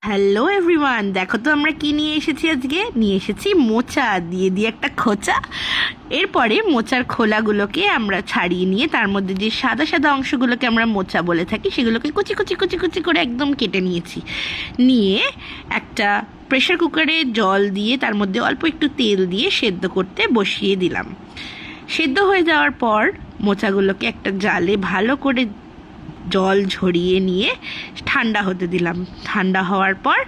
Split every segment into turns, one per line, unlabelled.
Hello everyone, দেখো তো আমরা কি নিয়ে এসেছি। আজকে নিয়ে এসেছি মোচা। দিয়ে দিয়ে একটা খোঁচা। এরপরে মোচার খোলাগুলোকে আমরা ছাড়িয়ে নিয়ে তার মধ্যে যে সাদা সাদা অংশগুলোকে আমরা মোচা বলে থাকি সেগুলোকে কুচি কুচি কুচি কুচি করে একদম কেটে নিয়েছি। নিয়ে একটা প্রেশার কুকারে জল দিয়ে তার মধ্যে অল্প একটু তেল দিয়ে সেদ্ধ করতে বসিয়ে দিলাম। সেদ্ধ হয়ে যাওয়ার পর মোচাগুলোকে একটা জালে ভালো করে জল ঝরিয়ে নিয়ে ঠান্ডা হতে দিলাম। ঠান্ডা হওয়ার পর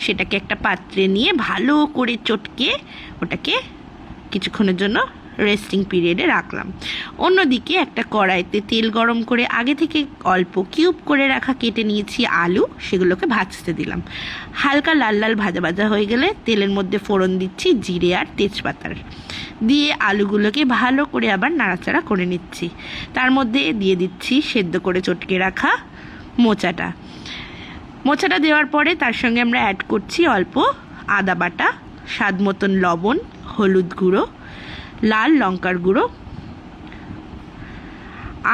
সেটাকে একটা পাত্রে নিয়ে ভালো করে চটকে ওটাকে কিছুক্ষণের জন্য রেস্টিং পিরিয়ডে রাখলাম। অন্যদিকে একটা কড়াইতে তেল গরম করে আগে থেকে অল্প কিউব করে রাখা কেটে নিয়েছি আলু, সেগুলোকে ভাজতে দিলাম। হালকা লাল লাল ভাজা ভাজা হয়ে গেলে তেলের মধ্যে ফোড়ন দিচ্ছি জিরে আর তেজপাতার, দিয়ে আলুগুলোকে ভালো করে আবার নাড়াচাড়া করে নিচ্ছি। তার মধ্যে দিয়ে দিচ্ছি সেদ্ধ করে চটকে রাখা মোচাটা দেওয়ার পরে তার সঙ্গে আমরা অ্যাড করছি অল্প আদা বাটা, স্বাদ মতন লবণ, হলুদ গুঁড়ো, লাল লঙ্কার গুঁড়ো,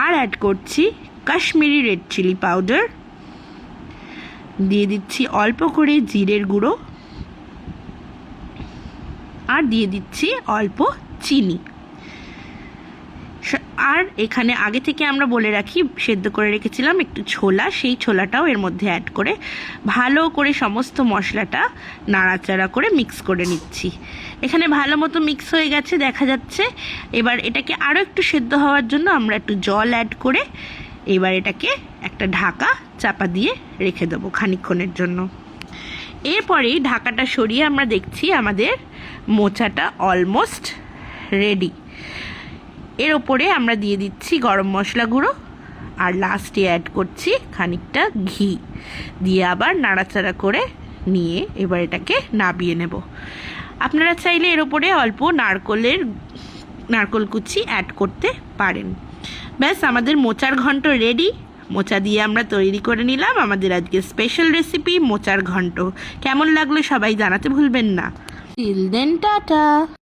আর অ্যাড করছি কাশ্মীরি রেড চিলি পাউডার, দিয়ে দিচ্ছি অল্প করে জিরের গুঁড়ো, আর দিয়ে দিচ্ছি অল্প চিনি। আর এখানে আগে থেকে আমরা বলে রাখি সেদ্ধ করে রেখেছিলাম একটু ছোলা, সেই ছোলাটাও এর মধ্যে অ্যাড করে ভালো করে সমস্ত মশলাটা নাড়াচাড়া করে মিক্স করে নিচ্ছি। এখানে ভালো মতো মিক্স হয়ে গেছে দেখা যাচ্ছে। এবার এটাকে আরও একটু সেদ্ধ হওয়ার জন্য আমরা একটু জল অ্যাড করে এবার এটাকে একটা ঢাকা চাপা দিয়ে রেখে দেবো খানিকক্ষণের জন্য। এরপরেই ঢাকাটা সরিয়ে আমরা দেখছি আমাদের মোচাটা অলমোস্ট রেডি। এর ওপরে আমরা দিয়ে দিচ্ছি গরম মশলা গুঁড়ো, আর লাস্টে অ্যাড করছি খানিকটা ঘি, দিয়ে আবার নাড়াচাড়া করে নিয়ে এবার এটাকে নাবিয়ে নেব। আপনারা চাইলে এর ওপরে অল্প নারকোল কুচি অ্যাড করতে পারেন। ব্যাস, আমাদের মোচার ঘন্ট রেডি। মোচা দিয়ে আমরা তৈরি করে নিলাম আমাদের আজকে স্পেশাল রেসিপি মোচার ঘন্ট। কেমন লাগলো সবাই জানাতে ভুলবেন না। Till then, tata.